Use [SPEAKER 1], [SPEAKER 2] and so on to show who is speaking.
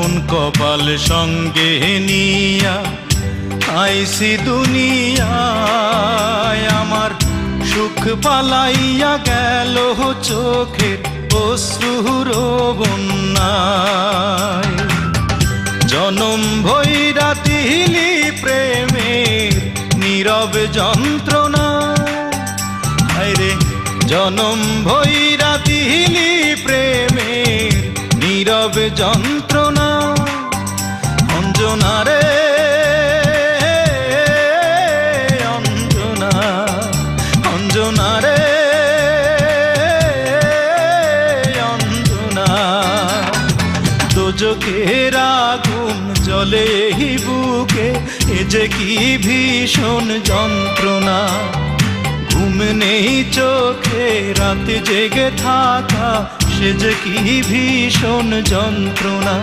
[SPEAKER 1] মন কপাল সঙ্গে নিয়া আইসি দুনিয়ায়, আমার সুখ পালাইয়া গেল চোখের অশ্রুর বন্যায়। জনম ভৈরা দিলি প্রেমের নীরব যন্ত্রণা, হায়রে জনম ভৈরা দিলি প্রেমের নীরব যন্ত্রণা। অঞ্জনা রে অঞ্জনা, অঞ্জনা রে অঞ্জনা, দোজখের আগুন জ্বলে এই বুকে, এ যে কি ভীষণ যন্ত্রণা। ঘুম নেই চোখে রাতে জেগে থাকা, সে যে কি ভীষণ যন্ত্রণা।